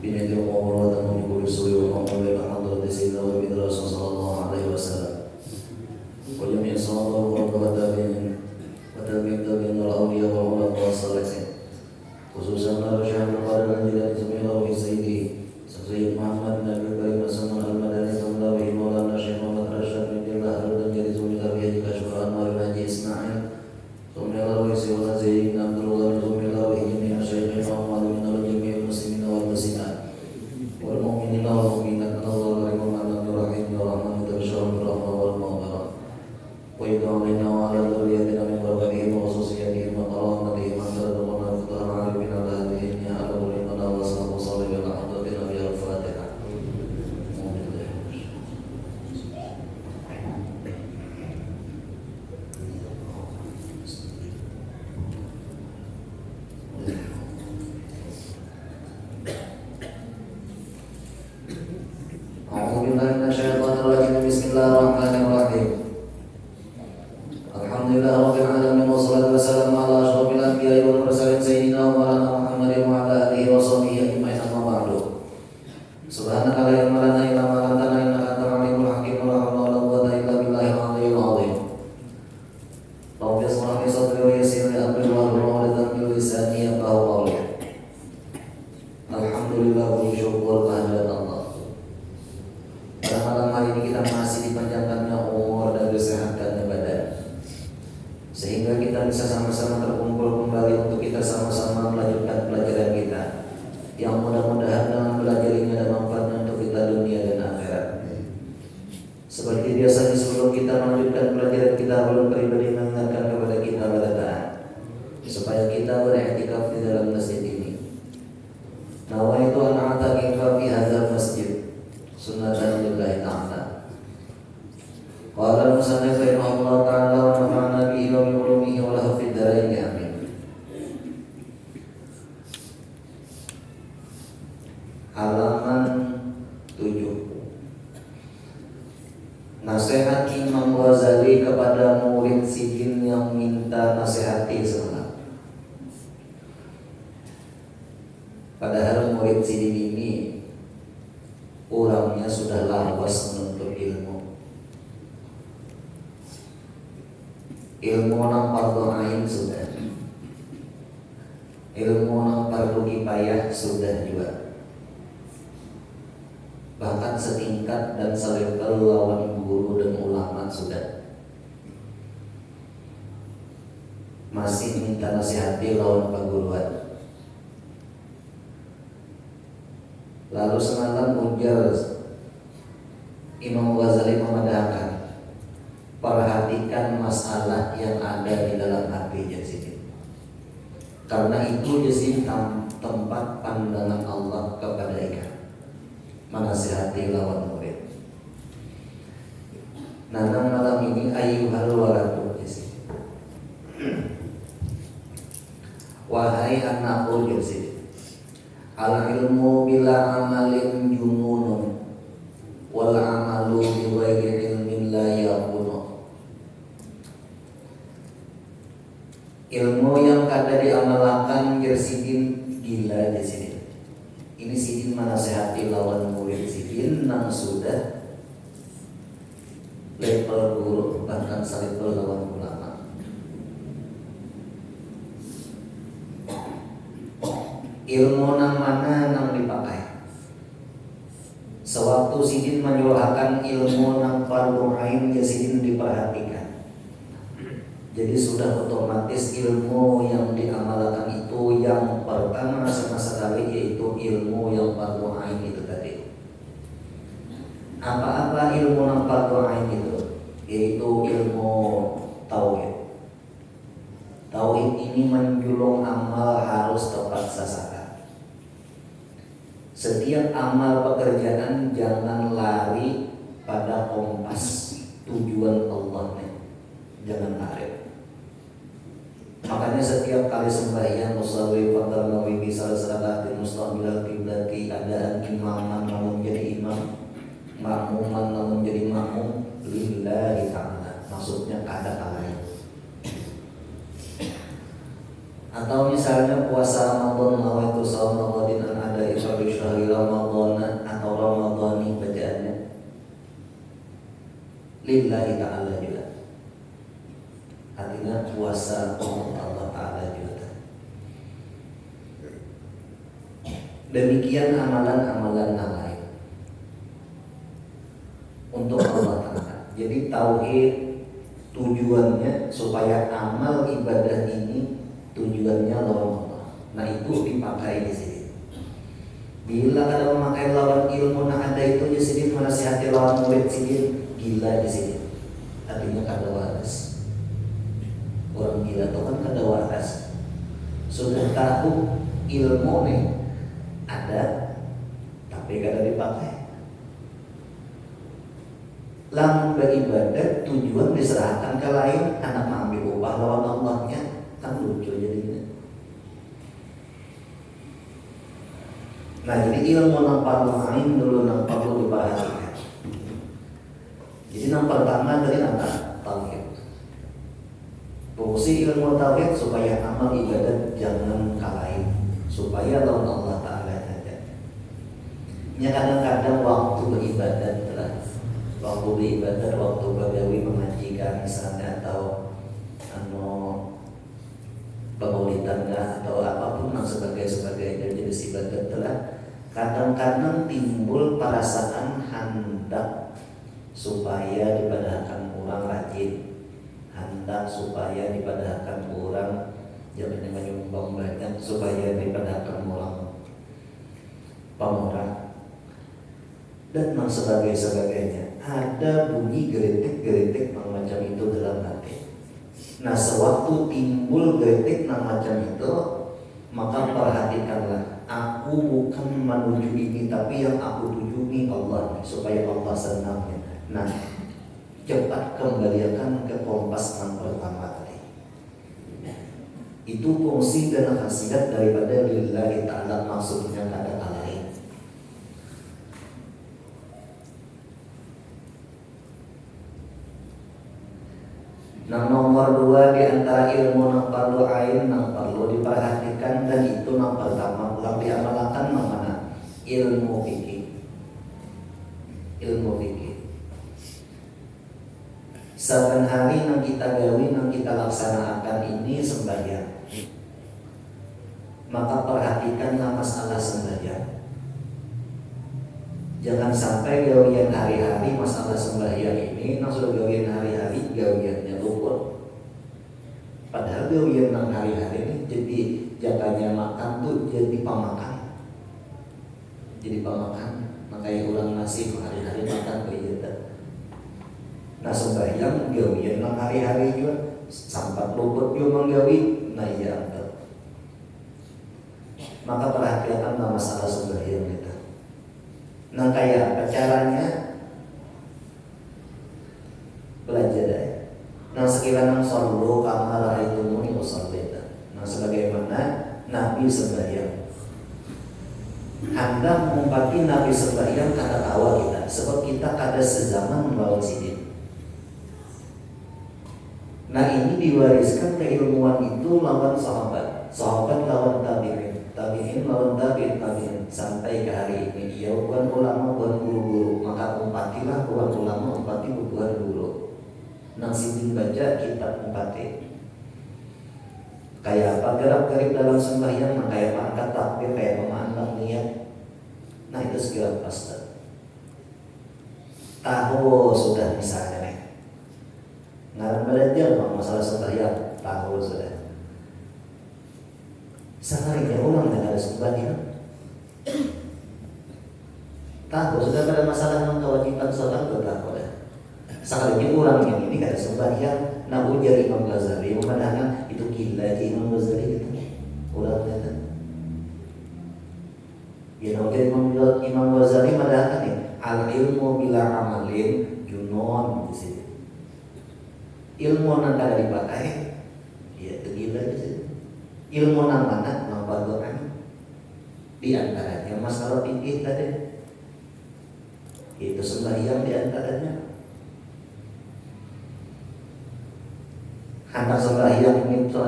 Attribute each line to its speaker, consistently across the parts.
Speaker 1: بنية وموضوع من كل سوء ومعمول إلى حضرة سيدنا ونبينا الرسول صلى الله عليه وسلم وجميع الصحابة والتابعين وتابعين الأولياء والعلماء والصالحين خصوصا الشيخ القادر الجيلاني سميره في سيدي سيد محمد نبي الكريم سلمان المدني سماه مولانا الشيخ محمد رشاد بن جلال الدين جري سميره في هدي كشف الأنوار الحاجي إسماعيل سميره في سيدنا زين عبد الله سميره في جميع الشيخين ومعلومين لجميع المسلمين والمسلمات والمؤمنين والمؤمنات الله عليكم ورحمة الرحيم ورحمة الرشاد والرحمة والمغفرة ويدعو علينا وعلى ذريتنا من بركتهم وخصوصياتهم وكرامتهم أن ترزقنا فتح العارفين على هذه على ولينا وصحبه صلى على حضرتنا في الفاتحة. أعوذ بالله من الشيطان الرجيم بسم الله الرحمن الرحيم. Alhamdulillah rabbil alamin wassalatu wassalamu ala asyrofil anbiya'i wal mursalin sayyidina wa maulana Muhammadin wa ala alihi wa sahbihi ajma'in amma ba'du. Subhanaka la ilma lana illa ma 'allamtana innaka antal alimul hakim wa la hawla wa la quwwata illa billahil 'aliyyil 'azim. Rabbi ishrah li sadri wa yassir li amri wahlul 'uqdatam min lisani yafqahu qawli. Alhamdulillah wa syukur kehadirat Allah. Pada malam hari ini kita masih dipanjangkannya umur dan disehatkannya badan, sehingga kita bisa sama-sama terkumpul kembali untuk kita sama-sama melanjutkan pelajaran kita yang mudah-mudahan dengan belajar ini ada manfaatnya untuk kita dunia dan akhirat. Seperti biasanya sebelum kita melanjutkan pelajaran kita, belum pribadi mengingatkan kepada kita berdaan supaya kita beriktikaf di dalam masjid ini. Nawaitu an a'takifa fi hadzal masjid sunnatan lillahi ta'ala. Qala al-musannif rahimahullah ta'ala wa nafa'ana bihi wa bi ulumihi wa lahu fid dharain amin. Halaman 7. Nasihat Imam Ghazali kepada murid sidin yang minta nasihati semangat. Padahal murid sidin ini orangnya sudah lawas menuntut ilmu. Ilmu nang fardu ain sudah, ilmu nang fardu kifayah sudah juga, bahkan setingkat dan selevel lawan guru dan ulama sudah. Masih minta nasihati lawan perguruan. Lalu semalam ujar Imam Ghazali memadahkan, perhatikan masalah yang ada di dalam hati Yazid. Karena itu Yazid tempat pandangan Allah kepada ikan, menasihati lawan murid. Nah, malam ini ayyuhal waladu Yazid, wahai anakku Yazid, al ilmu bila amalin jununun wal amalu bi ghairi ilmin la yakunu. Ilmu yang kada diamalkan jersidin gila di sini. Ini sidin menasehati lawan murid sidin nang sudah level guru bahkan selevel lawan ulama. Ilmu nang mana nang dipakai. Sewaktu sidin menyuruhkan ilmu nang fardu ain, ya sidin diperhatikan. Jadi sudah otomatis ilmu yang diamalkan itu yang pertama sama sekali yaitu ilmu yang fardu ain itu tadi. Apa-apa ilmu nang fardu ain itu? Yaitu ilmu tauhid. Tauhid ini menjulung amal harus tepat sasaran. Setiap amal pekerjaan jangan lari pada kompas tujuan Allah, jangan lari. Makanya setiap kali sembahyang musalli fardhu nawi bisa salatin mustaqbilal qiblati, adaan imaman namun jadi imam, makmuman namun jadi makmum lillahi ta'ala. Maksudnya kada lain. Atau misalnya puasa Ramadan nawaitu shaum Ramadan an ada isyarat syahri Ramadan atau Ramadhani bacaannya lillahi ta'ala juga. Artinya puasa untuk Allah Ta'ala juga. Demikian amalan-amalan yang lain untuk Allah Ta'ala. Jadi tauhid tujuannya supaya amal ibadah ini tujuannya lawan Allah. Nah itu dipakai di sini. Bila ada memakai lawan ilmu, nah ada itu di sini menasihati lawan murid sini gila di sini. Artinya kada waras. Orang gila itu kan kada waras. Sudah tahu ilmu nih ada, tapi kada dipakai. Lamun beribadah tujuan diserahkan ke lain, anak mengambil upah lawan Allahnya, kan lucu jadinya. Nah jadi ilmu yang perlu ain dulu yang perlu diperhatikan. Jadi yang pertama dari apa? Tauhid. Fungsi ilmu tauhid supaya amal ibadat jangan kalahin, supaya lawan Allah Ta'ala saja. Ya kadang-kadang waktu beribadat telah, waktu beribadat, waktu bagawi mengajikan misalnya atau pemaulidan atau apapun yang sebagainya jenis ibadat telah, kadang-kadang timbul perasaan hendak supaya dipadahkan orang rajin, hendak supaya dipadahkan orang jangan menyumbang banyak, supaya dipadahkan orang pemurah dan sebagainya. Ada bunyi geritik macam itu dalam hati. Nah sewaktu timbul geritik macam itu, maka perhatikanlah, aku bukan menuju ini, tapi yang aku tuju ini Allah, supaya Allah senangnya. Nah cepat kembalikan ke kompas yang pertama tadi. Itu fungsi dan khasiat daripada lillahi ta'ala, maksudnya kada lain. Nah nomor 2 di antara ilmu yang perlu ain, yang perlu diperhatikan, dan itu yang pertama ulang diamalkan mana? Ilmu fikih. Ilmu fikih. Saban hari yang kita gawi, yang kita laksanakan ini sembahyang. Maka perhatikanlah masalah sembahyang. Jangan sampai gawian hari-hari masalah sembahyang ini langsung gawian hari-hari gawiannya luput. Padahal gawian yang hari-hari ini jadi jatahnya makan tuh jadi pemakan. Jadi pemakan, makanya orang nasi hari-hari makan kejadian. Nah sembahyang gawian yang hari-hari juga sampai luput juga menggawi. Nah iya betul. Maka perhatikan masalah sembahyang kita. Nah kayak apa caranya? Belajar deh. Nah sekiranya sallu kama ra'aitumuni usalli. Nah sebagaimana Nabi sembahyang. Anda mengumpati Nabi sembahyang kata tawa kita, sebab kita kada sezaman melawan sidin. Nah ini diwariskan keilmuan itu lawan sahabat, sahabat lawan tabi'in, tabi'in lawan tabi'in sampai ke hari ini. Ya bukan ulama, bukan guru-guru, maka umpatilah bukan ulama, umpati bukan guru. Nang sidin baca kitab umpati. Kayak apa gerak-gerik dalam sembahyang, kayak angkat takbir, kayak memandang niat. Nah itu segala pasti. Tahu sudah misalnya nih. Ngarang belajar masalah sembahyang, tahu sudah. Seharinya orang tidak ada sembahyang. Tahu sudah pada masalah non kewajiban sholat tahu dah. Sekalinya orang yang ini tidak ada sembahyang, nah ujar Imam Ghazali memandangkan itu gila di Imam Ghazali gitu. Orang kata, ya ujar Imam Ghazali memandangkan nih al ilmu bila amalin junon di sini. Ilmu yang tidak dipakai, ya itu gila di sini. Ilmu yang mana nampak doa di antaranya masalah fikih tadi. Itu sembahyang di antaranya. Hendak sembahyang itu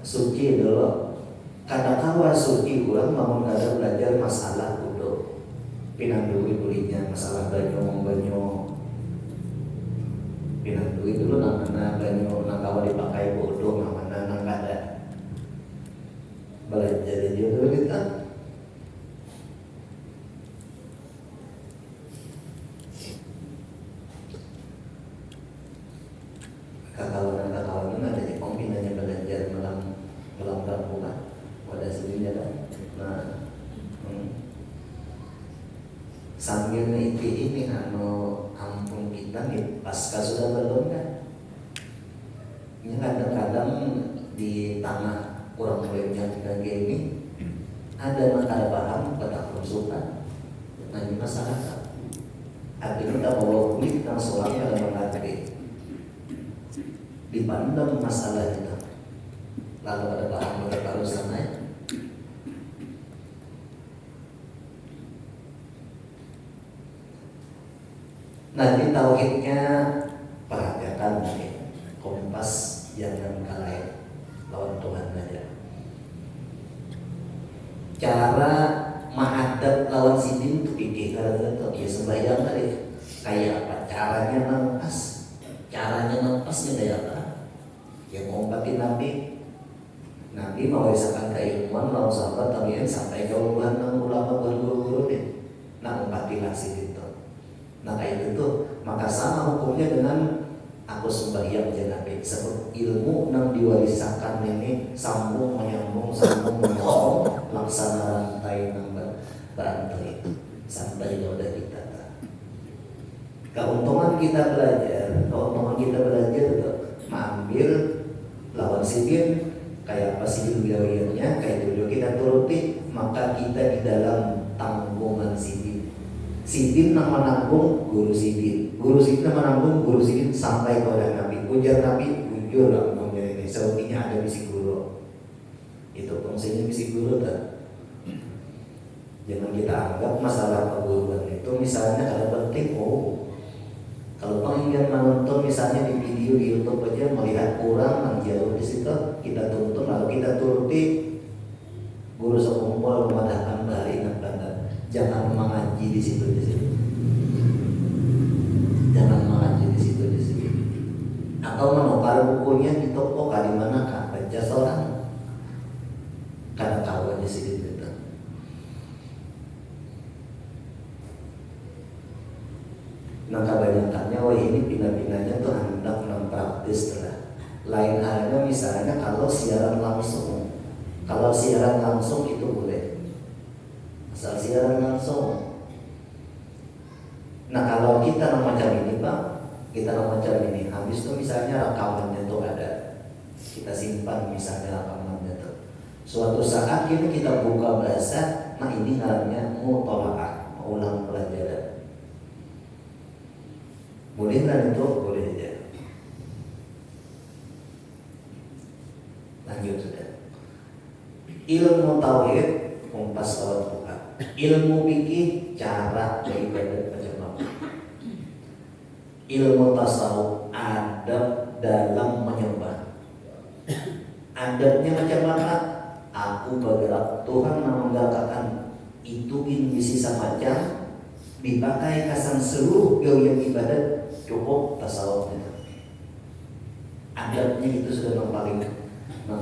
Speaker 1: suci dulu, Kadang-kadang suci kurang mau kada belajar masalah kudo pinandui kulinya masalah banyo pinandui dulu namanya banyo nang kawan dipakai kudo namanya nang kada belajar dia dulu kita kakawan ada di kombinanya belajar melang kampungan pada sendirinya kan. Nah, sambil ini kampung kita nih pasca sudah belum kan? Ini kadang-kadang di tanah kurang lebihnya kita gini ada yang paham pada konsultan. Nah ini masyarakat. Artinya kita bawa kulit yang soalnya ada menghadapi dipandang masalah itu. Lalu ada paham pada parusan lain. Nanti tauhidnya perhatikan nih, kompas jangan kalah lawan Tuhan aja. Cara menghadap lawan sidin itu pikir kalau dia sembahyang tadi kayak apa? Caranya nafasnya kayak apa? Yang ngompatin Nabi mewariskan keilmuan lawan sahabat tabiin sampai ke ulama berguru-guru nih. Nah ngompatilah sidin itu. Nah kayak itu maka sama hukumnya dengan aku sembahyang Nabi sebab ilmu yang diwariskan ini sambung menyambung laksana rantai berantai sampai kepada kita. Keuntungan kita belajar itu mengambil lawan sidin kayak apa sidin wilayahnya kayak dulu kita turuti maka kita di dalam tanggungan sidin. Sidin yang menanggung guru sidin yang menanggung guru sidin sampai kepada Nabi. Ujar Nabi, ujur lah ngomongnya ini. Sepertinya ada misi guru. Itu fungsinya misi guru kan. Jangan kita anggap masalah perguruan itu misalnya kalau penting. Kalau pengen menonton misalnya di video di YouTube aja melihat orang yang jauh di situ kita tuntun lalu kita turuti guru sekumpul memadahkan balik dan bandar. Jangan mengaji di situ. Jangan mengaji di situ. Atau menukar bukunya di toko di mana kah baca seorang. Kadang kawan di situ. Nah kebanyakannya ini pindah-pindahnya tuh hendak praktis lah. Lain halnya misalnya kalau siaran langsung. Kalau siaran langsung itu boleh. Asal siaran langsung. Nah kalau kita macam ini Pak, habis itu misalnya rekamannya tuh ada, kita simpan misalnya rekamannya tuh. Suatu saat ini kita buka bahasa, nah ini namanya mutola'ah, ulang pelajaran. Boleh kan itu? Boleh aja. Lanjut sudah. Ilmu tauhid kompas lawan Tuhan. Ilmu fikih cara beribadah macam apa. Ilmu tasawuf adab dalam menyembah. Adabnya macam apa? Aku bergerak Tuhan mengatakan itu bisa macam dipakai kasan seluruh yang ibadat cukup tasawufnya. Adabnya itu sudah yang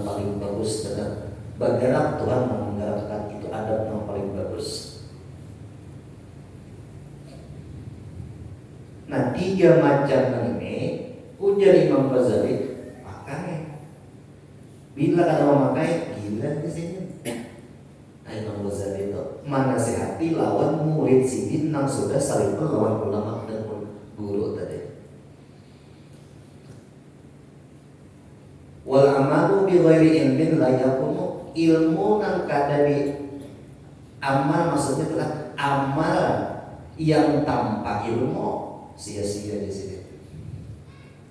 Speaker 1: paling bagus dengan bergerak Tuhan menggerakkan itu adab yang paling bagus. Nah 3 macam ini ujar Imam Ghazali pakai. Bila ada memakai gila di sini. Nah Imam Ghazali itu menasihati lawan murid sidin yang sudah saling lawan ulama dan guru tadi. Wal amalu bi ghairi ilmin la yakunu, ilmu nang kada di amal maksudnya adalah amal yang tanpa ilmu sia-sia di sini.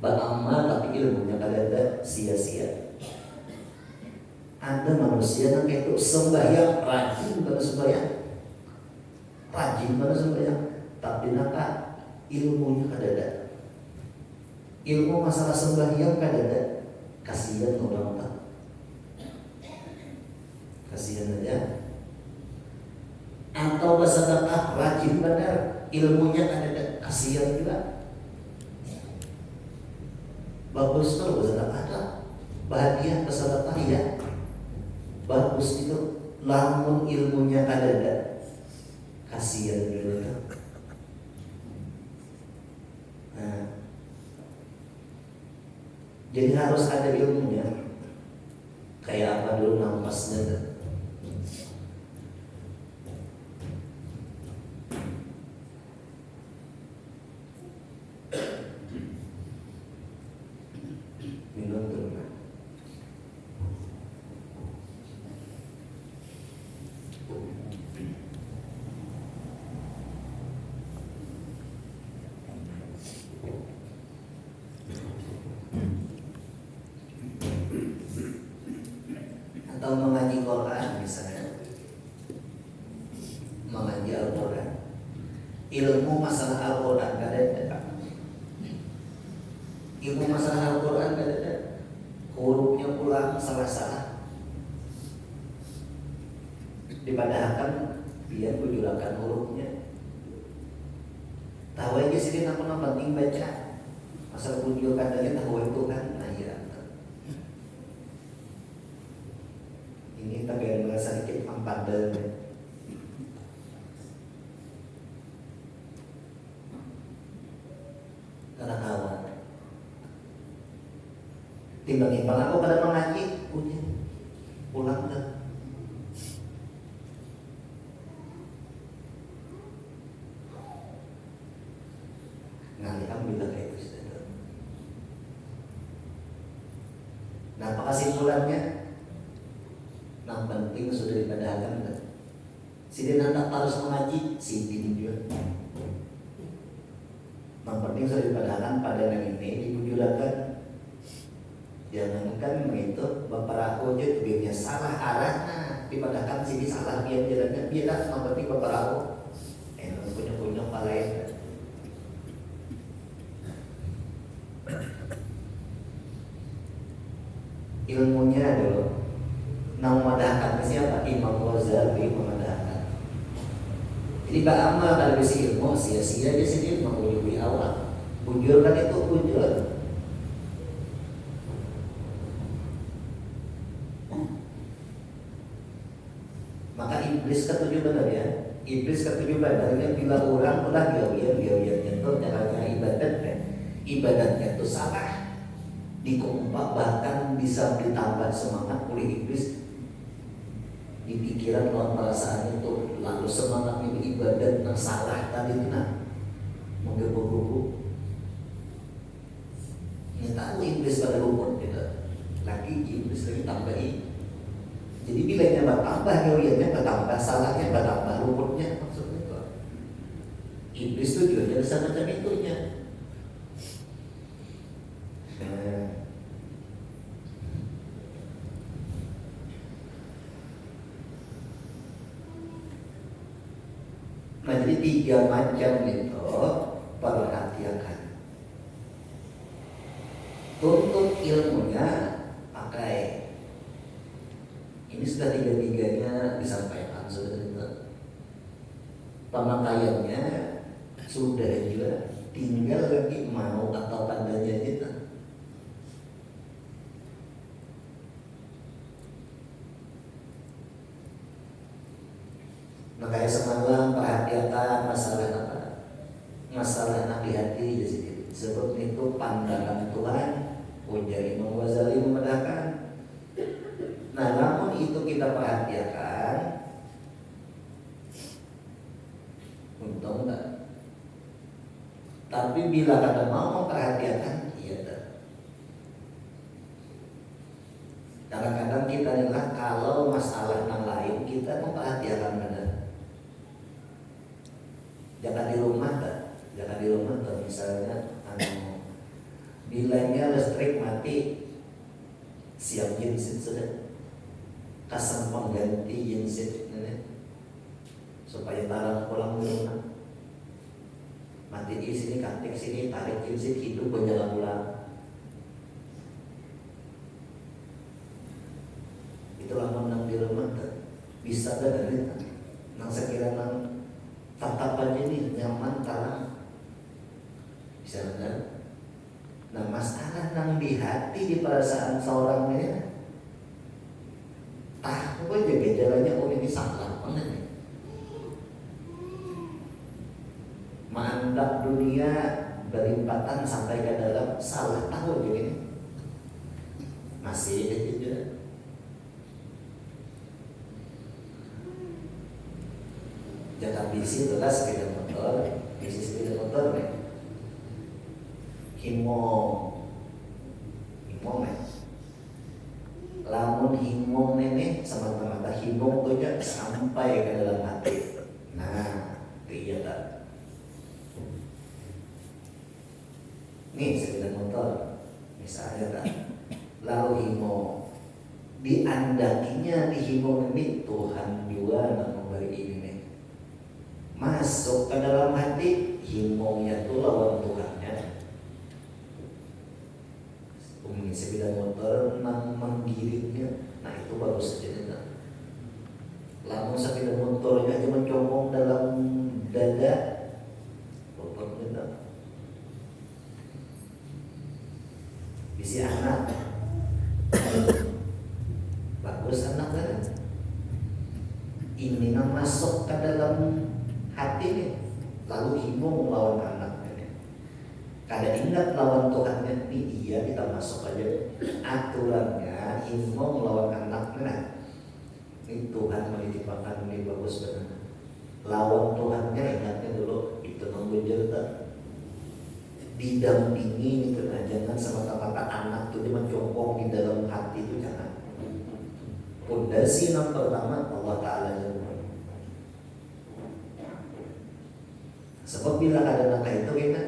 Speaker 1: Beramal tapi ilmunya kada ada sia-sia. Ada manusia yang itu sembahyang rajin pada sembahyang tapi naka ilmunya kada ada. Ilmu masalah sembahyang kada ada. Kasihan orang tak. kasihan aja. Atau bersedekah rajin benar, ilmunya ada, kasihan juga. Bagus kalau bersedekah, bahagia bersedekah ya, bagus itu. Lamun ilmunya ada, kasihan juga. Nah, jadi harus ada ilmunya. Kayak apa dulu nampasnya? Minum dulu. Atau mengaji Quran misalnya, mengaji Al-Quran, ilmu masalah Al-Quran gak ada. Ilmu masalah Al-Quran gak ada. Hurufnya pulang salah-salah, dipadahkan biar kujulakan hurufnya. Tahu aja sih nama penting baca, asal kujul katanya tahu itu kan. Nah ya, ini tapi yang merasa sedikit mempadel. Karena kawan timbang-timbang aku pada mengaji, udah pulang dah. Nah, alhamdulillah kayak itu sudah. Nah, apa kesimpulannya? Yang penting sudah dipadahkan kan. Sidin hendak harus mengaji, sidin juga. Yang penting sudah dipadahkan pada yang ini dibujulakan. Jangankan begitu, bapak aku aja biarnya salah arahnya, dipadahkan sini salah biar jalannya biar yang penting bapak aku punya lain. Ilmunya dulu nang memadahkan siapa? Imam Ghazali memadahkan. Jadi Pak Amal kalau bisa ilmu sia-sia dia sendiri mengujubi awal. Bujur kan itu bujur. Maka iblis ketujuh benar ya. Iblis ketujuh benar bila orang ulah dia nyentuh caranya ibadat kan. Ibadatnya itu salah. Dikompak bahkan bisa ditambah semangat oleh iblis di pikiran lawan perasaan itu, lalu semangat ini ibadat yang salah tadi itu nah menggebu-gebu. Ini tahu iblis pada rumput gitu. Lagi iblis lagi tambahin. Jadi bilangnya bertambah, nilainya bertambah, salahnya bertambah, rumputnya maksudnya itu. Iblis itu juga jadi semacam itunya. Nah jadi 3 macam itu perhatikan. Tuntut ilmunya pakai. Ini sudah 3-3-nya disampaikan sudah itu. Pemakaiannya sudah juga, tinggal lagi mau atau tandanya kita. Makanya semalam perhatikan masalah apa? Masalah nabi hati di sini. Sebab itu pandangan Tuhan. Ujar Imam Ghazali membedakan. Nah, namun itu kita perhatikan, untung enggak. Tapi bila kita mau memperhatikan, iya tak. Kadang-kadang kita lihat kalau masalah yang lain kita memperhatikan benar. Jangan di rumah tak, misalnya bilangnya listrik mati, siap genset sudah. Kasang pengganti genset supaya taraf pulang ke rumah. Mati di sini, kantik sini, tarik genset, hidup berjalan pulang. Itulah menang di rumah. bisa dari nang sekira nang tatapan ini nyaman tarang bisa kan. Nah masalah nang di hati di perasaan seorang ini tahu aja gejalanya oh ini salah mana nih. Mantap dunia berlimpatan sampai ke dalam salah tahu aja ini masih ada juga. Jangan bisi itulah sepeda motor, bisi sepeda motor nih. Himong nih. Lamun himong nenek sama-sama himong tuh aja sampai ke dalam hati. Nah, iya tak. Nih sepeda motor, misalnya tak. Lalu himong diandakinya di himong ini Tuhan juga nak memberi ini nih. Masuk ke dalam hati himongnya tuh lawan Tuhannya. Sepeda motor nang menggiringnya, nah itu baru saja. Lamun sepeda motornya aja mencongkong dalam dada, bobotnya bisi anak, bagus anak kan? Ini nang masuk ke dalam hati nih, lalu himong lawan anak. Kada ingat lawan Tuhannya ini iya kita masuk aja aturannya himong lawan anaknya. Ini Tuhan menitipkan ini bagus benar. Lawan Tuhannya ingatnya dulu itu mengujar didampingi itu jangan semata-mata anak itu mencongkong di dalam hati itu jangan. Pondasi yang pertama Allah Ta'ala yang sebab bila ada anak itu kita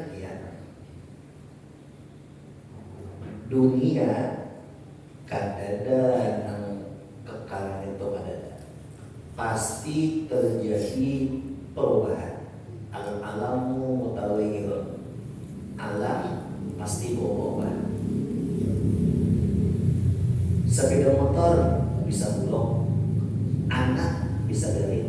Speaker 1: dunia kadada nang kekal itu kadada pasti terjadi perubahan. Alamu mutawirun, alam pasti berubah. Sepeda motor bisa bulok, anak bisa dari.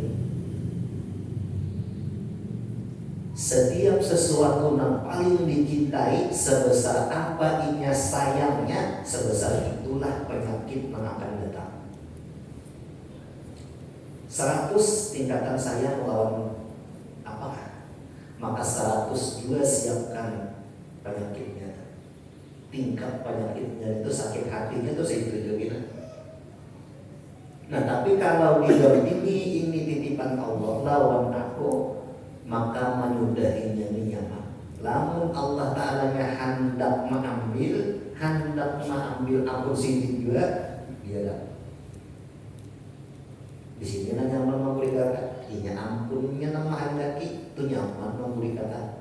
Speaker 1: Setiap sesuatu yang paling dicintai sebesar apa inya sayangnya, sebesar itulah penyakit yang akan datang. 100 tingkatan sayang melawan apakah? Maka 100 juga siapkan penyakitnya. Tingkat penyakitnya itu sakit hatinya itu segitu juga. Nah tapi kalau didampingi ini titipan Allah lawan aku, maka menyudahinya nyaman. Lamun Allah Ta'ala-nya hendak mengambil ampun sini juga dia dah. Di sini nyaman memberi kata, inya ampunnya nama hendaki itu nyaman memberi kata.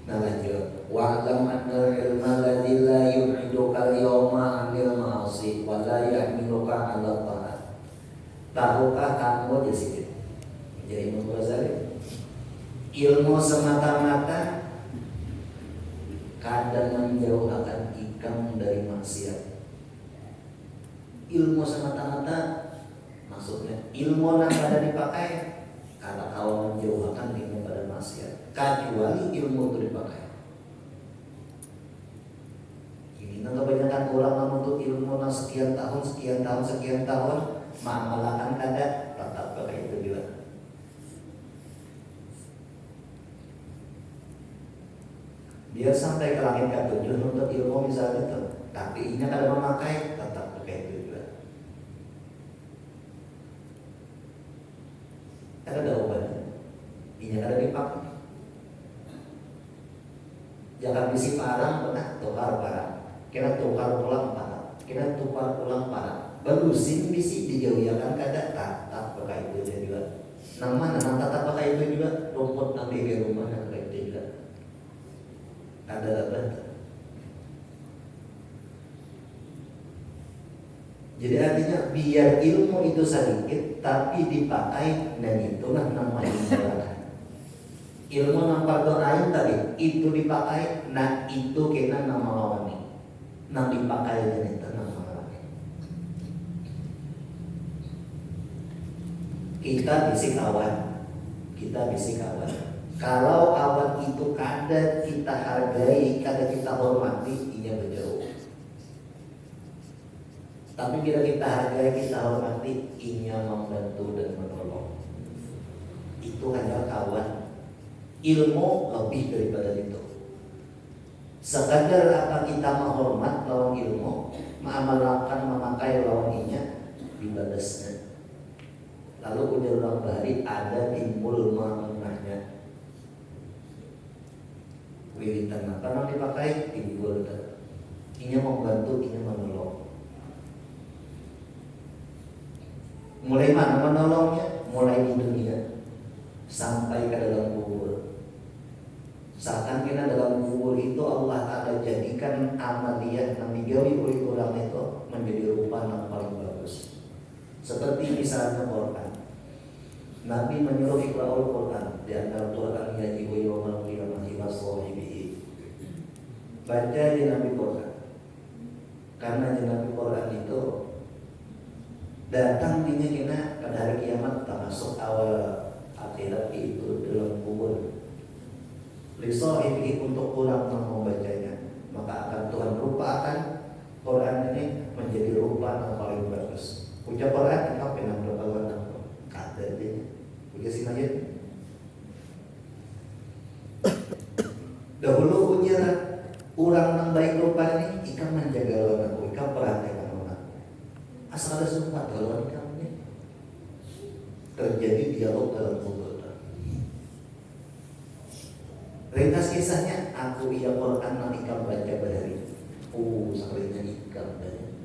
Speaker 1: Nah lanjut, wa'lam anna ilma alladhi la yub'iduka al-yawma 'anil ma'asi wa la yahmiluka 'ala ta'at. Tahukah kamu sedikit? Jadi Imam Ghazali, ilmu semata-mata kadang menjauhkan ikam dari maksiat. Ilmu semata-mata maksudnya ilmu yang ada dipakai karena kau menjauhkan ilmu pada maksiat. Kecuali ilmu itu dipakai. Ini kebanyakan orang untuk ilmu sekian tahun mengamalkan kada tetap pakai itu juga. Dia sampai ke langit ke-7 untuk ilmu misalnya itu, tapi ini kada memakai tetap pakai itu juga. Kada ada obatnya. Ini kada dipakai. Jangan bisi parang pernah tukar parang, kena tukar pulang parang, kena tukar pulang parang. Berusin bisi dijauhkan kada tatap pakai itu juga. Nama tatap pakai itu juga rumput nanti di rumah yang pakai itu juga. Kada apa? Jadi artinya biar ilmu itu sedikit tapi dipakai dan itulah namanya ibadah. Ilmu nang pardo ain tadi itu dipakai, nah itu kena nama lawani, nang dipakai dan itu nama lawani. Kita bisik awan, Kalau awan itu kada kita hargai, kada kita hormati, inya berjauh. Tapi bila kita hargai, kita hormati, inya membantu dan menolong. Itu hanya kawan. Ilmu lebih daripada itu. Sekadar apa kita menghormat lawan ilmu, mengamalkan memakai lawan inya, dibalasnya. Lalu udah ulang bahari ada timbul manahnya. Wiritan apa yang dipakai timbul. Inya membantu, inya menolong. Mulai mana menolongnya? Mulai di dunia sampai ke dalam kubur. Seakan kita dalam kubur itu Allah Ta'ala jadikan amaliyah yang digawi oleh orang itu menjadi rupa yang paling bagus. Seperti misalnya Quran. Nabi menyuruh iqra'ul Quran di antara Quran yajibu yawmal qiyamati waswahibihi. Baca di Nabi Quran. Karena di Nabi Quran itu datang dinya kena pada hari kiamat termasuk awal akhirat itu dalam kubur. Lisahibi untuk orang yang membacanya, maka akan Tuhan rupakan Quran ini menjadi rupa yang paling bagus. Ucap Quran kita penang berkawan kata dia, udah sih aja. Dahulu ujar orang yang baik rupa ini ikan menjaga lawan aku, ikan perhatikan lawan aku. Asal ada sempat lawan ikan ini terjadi dialog dalam kubur. Ringkas kisahnya, aku ia Quran yang ikam baca berhari. Sekalinya ikam banyak.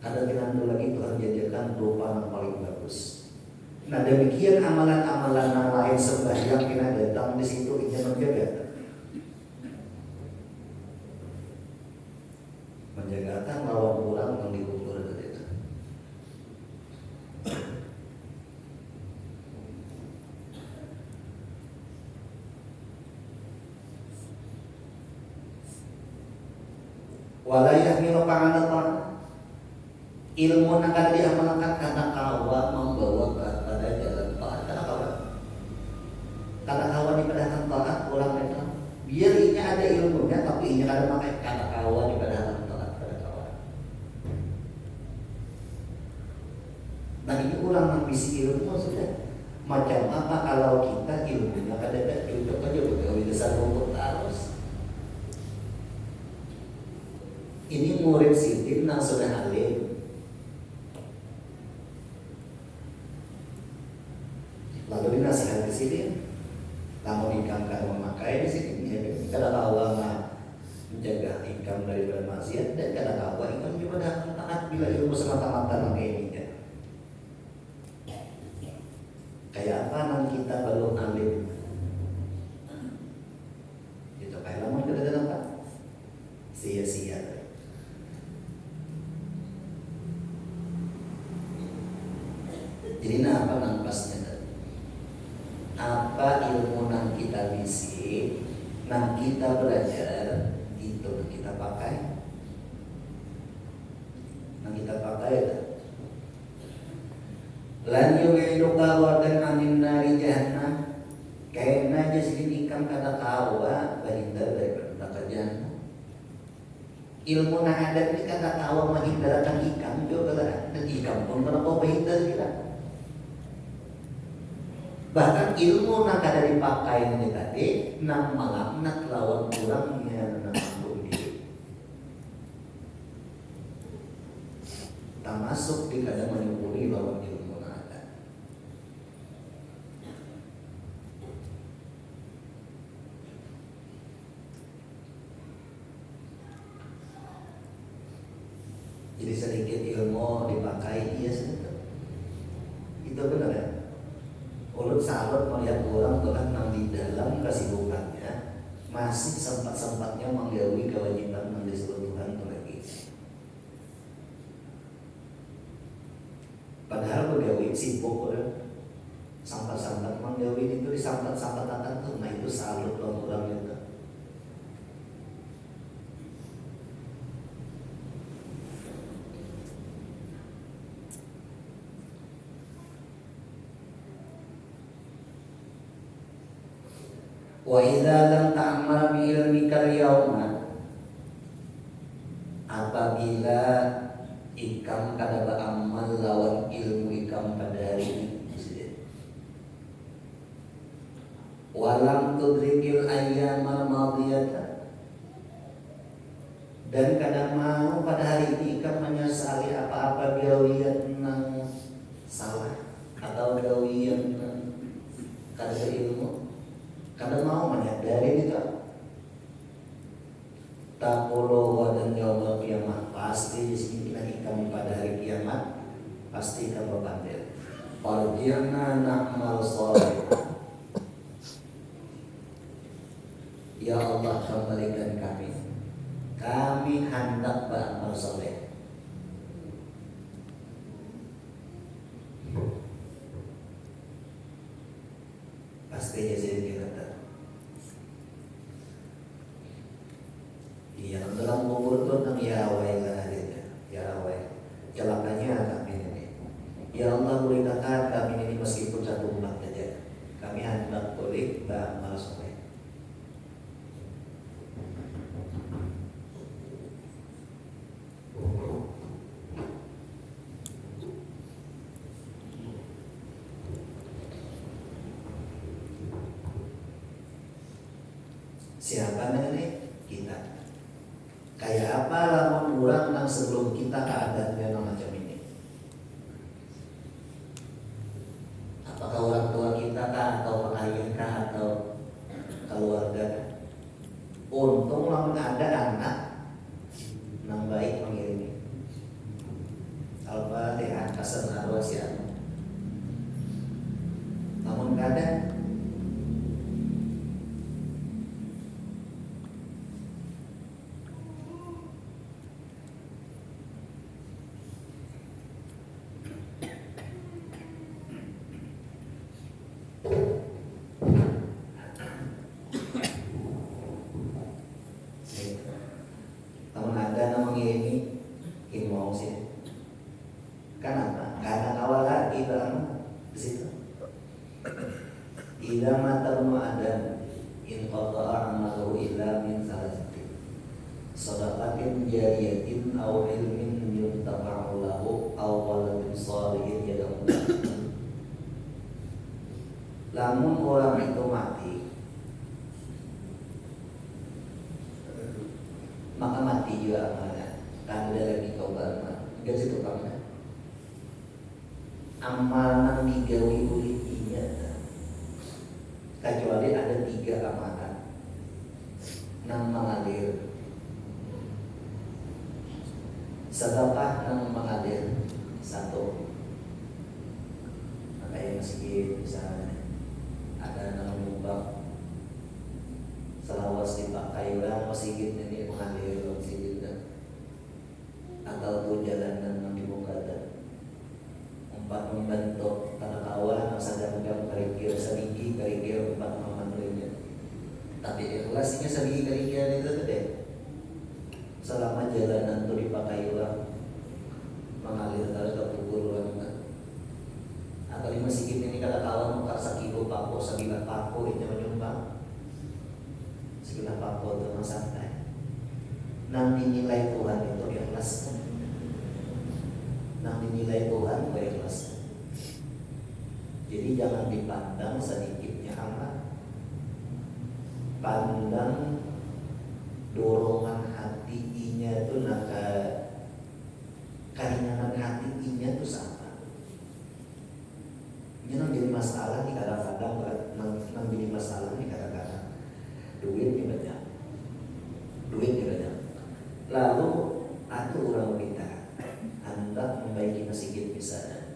Speaker 1: Ada kinantu lagi Tuhan jadikan rupa yang paling bagus. Nah demikian amalan-amalan yang lain sembahyang kena datang di situ ingin menjagakan lawan orang yang dikubur dari itu. Walayah milo panganatan ilmu yang akan diamalkan karena kawan membawa pada jalan taat. Karena kawan dipadakan taat orang itu biar ini ada ilmunya tapi ini ada pakai karena kawan dipadakan taat pada kawan. Nah ini orang yang bisi ilmu maksudnya macam apa kalau kita ilmunya kada ilmu aja betul dasar rumput terus. Ini murid sidin yang sudah alim. Lalu dinasihati sidin. Namun ikam kan memakai di sini. Kadang awalnya menjaga ikam daripada maksiat dan kadang awal ikam juga datang taat bila ilmu semata-mata kayak ini. Kayak apa nanti kita belum alim. Itu kayak lama kita dalam apa? Sia-sia. Jadi apa nampasnya tadi? Apa ilmu yang kita bisi, yang kita belajar, itu yang kita pakai. Yang kita pakai itu. Lan yu'iduka wadan anin nari jahannam. Kayaknya aja sedikit ikam kata kawa bahindar dari neraka jahannam. Ilmu yang ada ini kata kawa menghindarakan ikam juga dan ikam pun kenapa bahindar kita. Bahkan ilmu yang ada dipakai ini tadi nang malaknat lawan kurangnya nang mampu diri. Termasuk di kadang menyukuri lawan ilmu yang ada. Jadi sedikit ilmu dipakai iya sedikit. Itu benar ya. Ulut sahabat melihat orang Tuhan yang di dalam kesibukannya masih sempat-sempatnya menjauhi kewajiban yang disebut Tuhan itu lagi. Padahal pegawai sibuk orang. Sampat-sampat Mang Dewi itu disampat-sampat akan tuh, nah itu salut loh orang itu. Wa idza lam ta'mal bi ilmika al-yawma, apabila ikam kada beramal lawan ilmu ikam pada hari ini, walam tudrikil ayyamal madiyata, dan kadang mau pada hari ini ikam menyesali apa-apa gawian nang salah atau gawian nang kada berilmu, kadang mau menyadari itu takulu wadan yaumul kiamat, pasti di sini ikam pada hari kiamat pasti ikam berpandil. Farjirna na'mal sholih, ya Allah kembalikan kami hendak beramal soleh. Pasti jadi kita. Iya, dalam kubur tuh nang ya wailah gitu. Ya wail. Celakanya kami ini. Ya Allah muliakan kami ini meskipun satu umat saja. Kami hendak boleh beramal soleh. Siapa nih? Kita. Kayak apa lamun orang nang sebelum kita keadaannya macam ini? Apakah orang tua kita kah, atau ayah kah, atau keluarga? Untung lamun ada anak nang baik mengirimi. Al-Fatihah kasar arwasiat. Namun kadang Ila matarnu adam in qata'a amaluhu illa min thalathati sadaqatin jariyatin aw ilmin yuntafa'u lahu aw waladin shalihin yad'u lahu. Lamun orang itu mati, maka mati juga amalnya. Kan dalam itobat gak situ kamu amalan digawi oleh inya, kecuali ada 3 amalan nang mengalir, sedekah nang mengalir 1, kayak masjid misalnya ada nang nyumbang selawas dipakai orang masjid ini mengalir masjid, atau tuh jalanan nang dibuka dan empat membentuk tanah kawan sadar jam kerikil sedikit kerikil 4 memandunya, tapi ikhlasnya sedikit kerikil itu deh. Selama jalanan itu dipakai orang mengalir terus ke pukul orang, atau di masjid ini kata kawan muka sakibu papo sakibat papo itu menyumbang sekitar papo itu santai. Nanti nilai Tuhan itu ikhlas, nanti nilai Tuhan ikhlas. Jadi jangan dipandang sedikitnya amal, pandang dorongan hatinya itu naka keringanan hatinya itu sama. Ini nang jadi masalah nih kadang-kadang, nang jadi masalah nih kadang-kadang duitnya banyak. Lalu ada orang kita hendak membaiki masjid misalnya,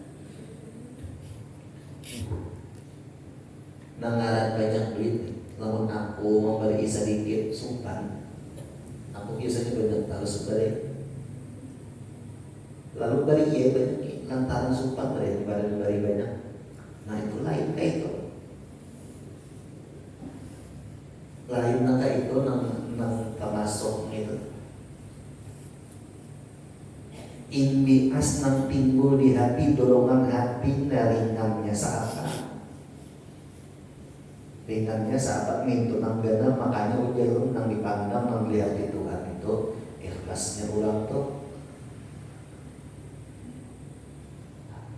Speaker 1: nangaran banyak duit, namun aku memberi sedikit sumpan, aku biasanya banyak harus beri, lalu beri ya banyak lantaran sumpan beri banyak. Nah itu lain lain naka itu nang termasuk itu inbias nang timbul di hati dorongan hati ringannya saat ringannya sahabat mintu nang gana, makanya ujar nang dipandang nang lihat di Tuhan itu ikhlasnya ulang tuh.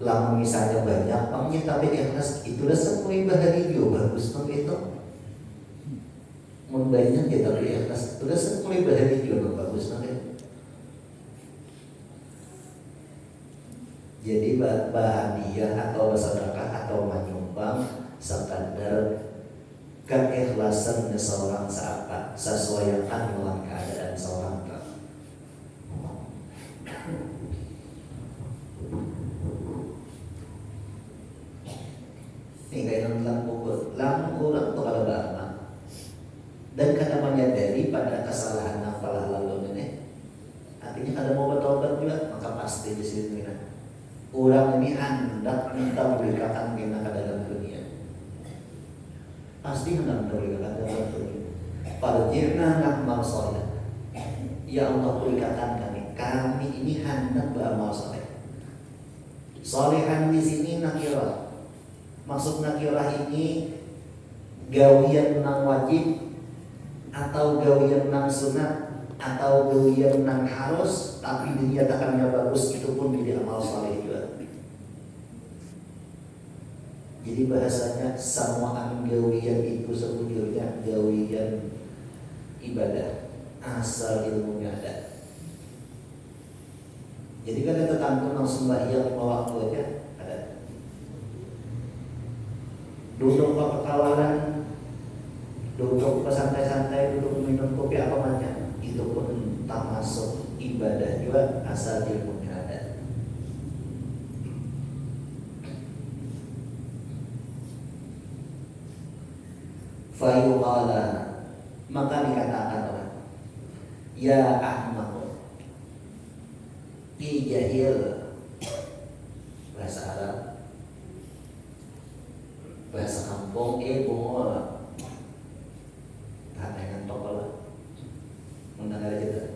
Speaker 1: Lamun misalnya banyak pamnya tapi ikhlas itulah semua ibadah video bagus tuh itu. Mun banyak kita ikhlas itulah semua ibadah video bagus tuh. Jadi bahagia atau bersedekah atau menyumbang sekadar keikhlasan seorang sahabat sesuaikan dengan keadaan seorang ini kayak lampu orang tuh kalau beramal dan karena menyadari pada kesalahan yang telah lalu ini artinya kalau mau bertobat juga maka pasti di sini orang ini hendak minta memberitakan kita ke dalam dunia pasti hendak memberitakan ke dalam dunia farjirna na'mal soleh ya Allah berikan kami ini hendak beramal soleh. Solehan di sini nakirah. Maksud nakirah ini gawian nang wajib atau gawian nang sunat atau gawian nang harus tapi dinyatakannya bagus itu pun jadi amal soleh juga. Jadi bahasanya semua gawian itu sebetulnya gawian ibadah asal ilmunya ada. Jadi kan ada tertentu nang sembahyang 5 waktu aja ada. Duduk perkawalan, duduk santai-santai, duduk minum kopi apa macam, itu pun tak masuk ibadah juga asal ilmunya ada. Fayuqala maka dikatakan orang ya Ahmad jahil bahasa Arab bahasa kampung bongol tak dengan tokol mendengar aja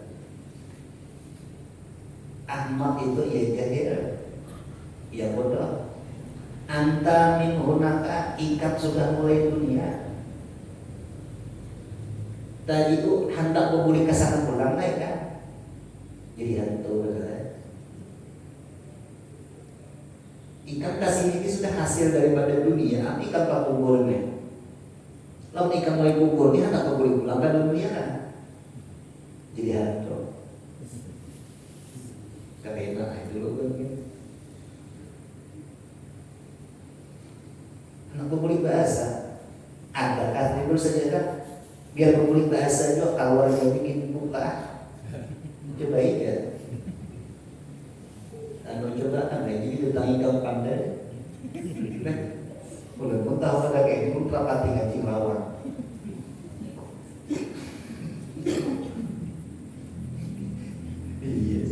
Speaker 1: Ahmad itu ya jahil ya bodoh anta min hunaka ikat sudah mulai dunia tadi itu hendak membuli kesalahan pulang naik kan jadi hantu betul. Ikan kasih ini sudah hasil daripada dunia, ikan tak kuburnya. Lalu ikan mulai kuburnya, tak boleh pulang ke dunia kan? Jadi hantu. Karena dulu kan gitu. Anak pemulih bahasa, ada kan dulu saja kan? Biar pemulih bahasa juga kalau yang bikin buka, coba ya. Coba kan jadi ditangi kau pandai boleh pun tahu pada kayak ini rapati ngaji lawan iya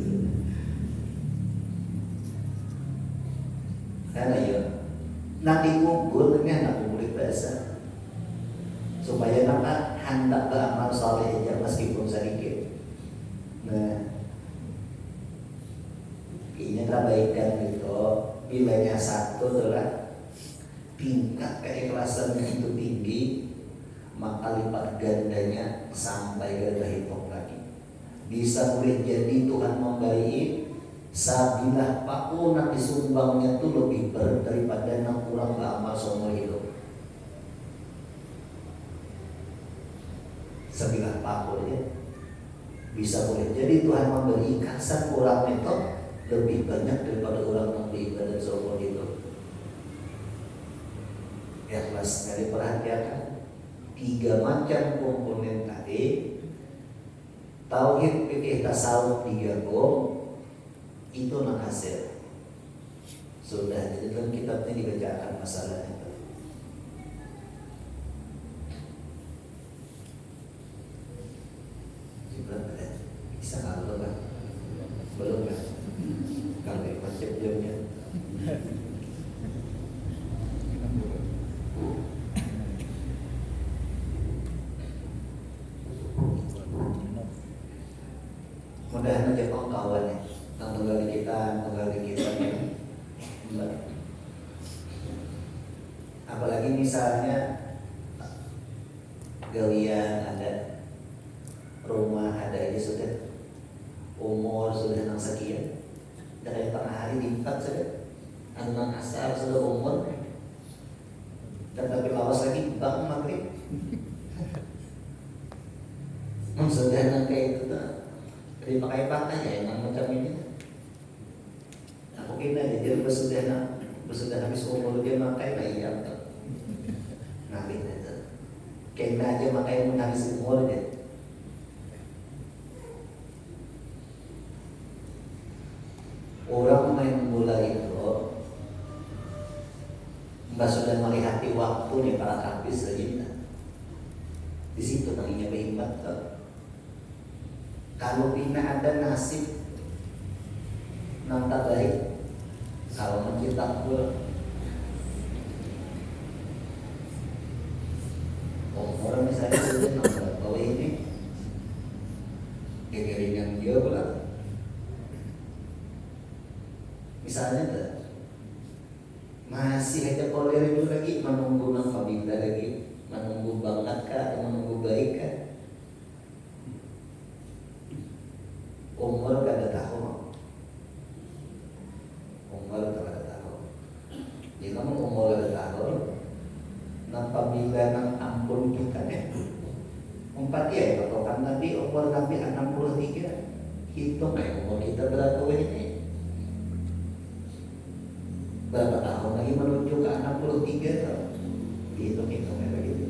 Speaker 1: karena ya nanti kumpul ini anak kumpul bahasa supaya nampak hendak beramal soleh aja meskipun sedikit. Nah ini kebaikan itu nilainya 1 adalah tingkat keikhlasan itu tinggi maka lipat gandanya sampai ganda hitung lagi bisa boleh jadi Tuhan memberi sabilah pakunan disumbangnya itu lebih berat daripada 6 orang beramal seumur hidup sabilah pakun ya bisa boleh jadi Tuhan memberi kasar orang itu lebih banyak daripada orang yang beribadah seumur hidup. Ikhlas dari perhatikan 3 macam komponen tadi. Tauhid, fikih, tasawuf digabung itu hasil. Sudah jadi dalam kitab ini dibacakan masalah itu. Bisa kalau kan belum kan? Kalau macam jamnya
Speaker 2: mudah-mudahan aja kawan ya, tanggal kita ya. Apalagi misalnya gawian ada, rumah ada aja sudah, umur sudah nang sekian, dari tengah hari diempat sudah, anak asal sudah umur, dan tapi lawas lagi bang maghrib. Sudah nang kayak itu tuh, dari pakai ya yang macam ini. Aku kira jadi bersudah habis umur dia makai lah iya tuh. Nabi itu, kena aja makai mau habis umur dia. Orang main bola itu, mbak sudah melihat waktu nih para habis saja. Di situ nanginya berhebat tuh. Kalau bina ada nasib nampak baik, kalau mencetak pula orang misalnya sudah nampak bahwa ini kekeringan dia pula, misalnya tuh, masih aja koler itu lagi menunggu nafabila lagi, menunggu banget kah atau menunggu baik kah? Umur kada tahu, umur kada tahu. Jadi kamu umur kada tahu, nampak bila nang ampun kita deh. Umpat ya, kalau kan Nabi umur Nabi 63, hitung umur kita berapa ini? Berapa tahun lagi menuju ke 63 tahun? Hitung begitu.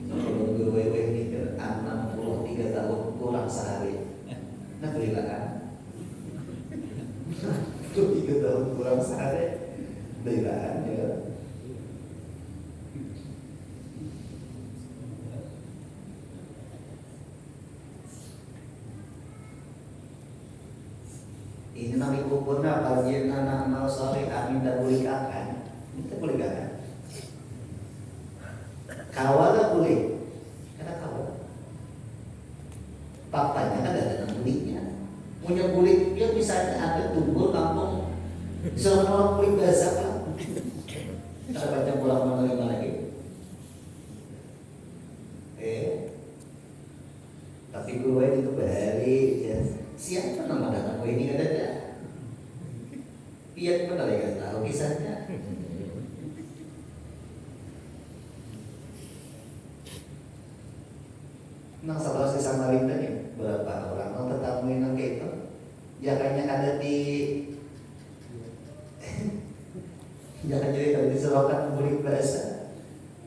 Speaker 2: Kalau gue mikir 63 tahun kurang sehari, nah berilah kan? 3 tahun kurang sehari, berilah kan ya. Ini namanya kupurna bagian anak amal soleh amin dan boleh akan, kita boleh kan? Kawal tak boleh, kata kawal. Papanya kan ada kuliknya, punya kulit dia bisa ada tumbuh kampung, bisa orang kulit basah kan? Ada baca pulang menerima lagi. Tapi gue itu balik ya. Siapa nama datang gue ini ada. Biar benar ya tahu kisahnya. Nang salah si Samarinda nih berapa orang nang tetamu yang kayak itu, ya kayaknya ada di, jangan jadi kalau di Selokan kulit bahasa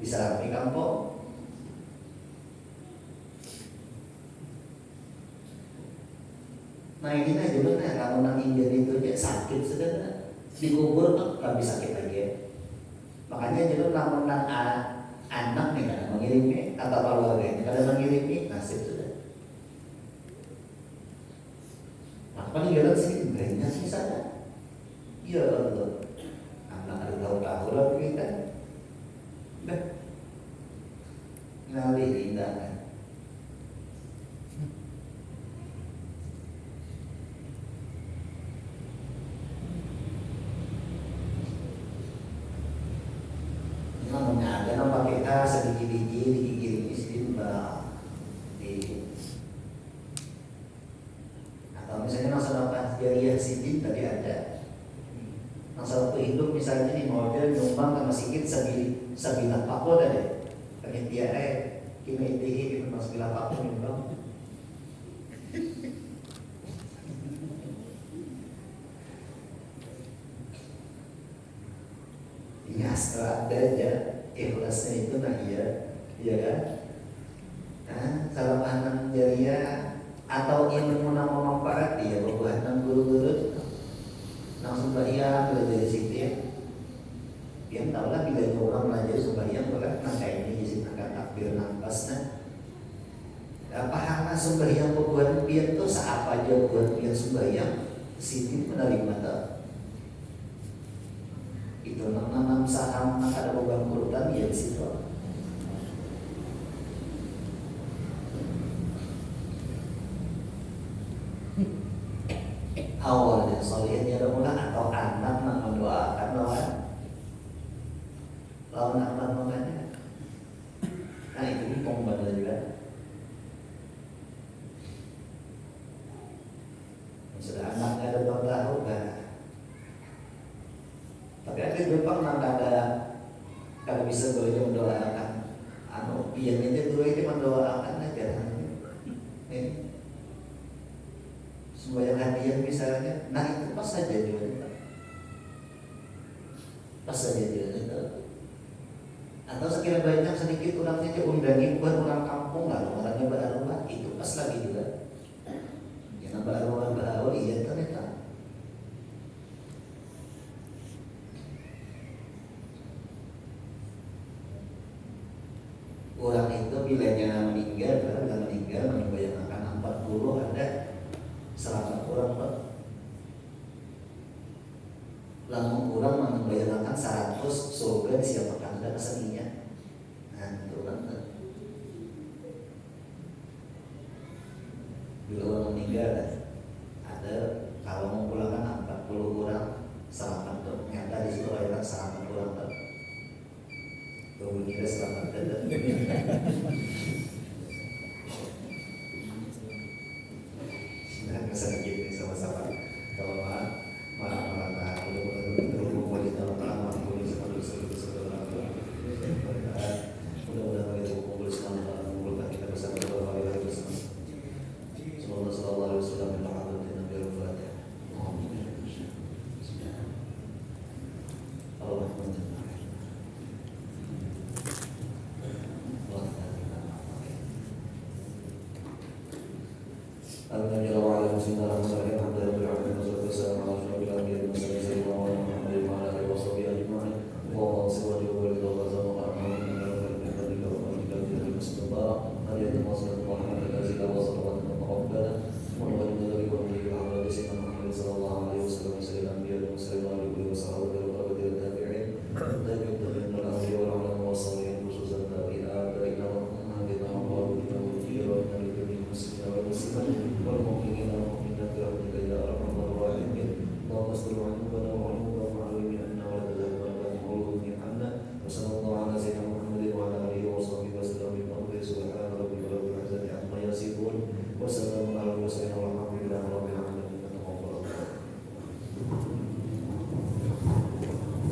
Speaker 2: bisa di kampung. Nah ini aja benar kalau nang Indian itu dia sakit sudah dikubur tuh nggak bisa sakit lagi ya. Makanya jadi namun anak nih kan mengirimnya atau keluarga ini kadang mengirimnya nasib sudah. Maka nih jalan sini brandnya sih sana. Iya betul. Anak ada tahu lah kita. Dah. Ngali indah kan. Namanya ada nama kita sedikit digigit istimbang di, atau misalnya masalah jariah sidin tadi ada masalah hidup misalnya nih model nyumbang sama sikit sabilah pakol ada pengen dia kini itu sabilah pakol nyumbang. Ya setelah ada aja ikhlasnya itu nah iya kan? Nah, salah paham jariah atau ilmu nama manfaat ya buatan guru-guru nang sembahyang belajar di situ ya. Dia tahu lah bila orang belajar sembahyang boleh nah kayak ini di sini akan takbir nafasnya. Pahala sembahyang buat biar tuh seapa aja buat biar sembahyang Siti menerima tak. Itu nanam saham ada lubang kurutan ya di situ. awalnya solihin ya mula atau anak mendoakan lawan anak mamanya. Nah itu pembantu juga. Sudah anaknya ada tahu kan. Tapi ada Jepang ada kalau bisa boleh mendoakan pian itu dulu itu mendoakan aja. Sembahyang hadiah misalnya, nah itu pas saja juga, pas saja juga. Atau sekiranya banyak sedikit orangnya aja undangin buat orang kampung lah, orangnya beraroma itu pas lagi juga. Jangan beraroma iya ternyata. Orang itu bilanya meninggal membayangkan 40 ada 100 orang Pak. Lamun orang membayangkan 100 surga disiapkan ada keseninya. Nah itu kan. Bila orang meninggal ada kalau memulangkan 40 orang 100 tuh nyata di situ ada 100 orang Pak. Kemudian selamat datang. Nah, sedikit nih sama-sama. Kalau malah boleh tahu malah boleh sama mudah-mudahan kita kumpul semua mengumpulkan kita bersama berbahagia bersama. Semoga sallallahu alaihi wasallam mendoakan Nabi al-Fatihah. Sallallahu alaihi wasallam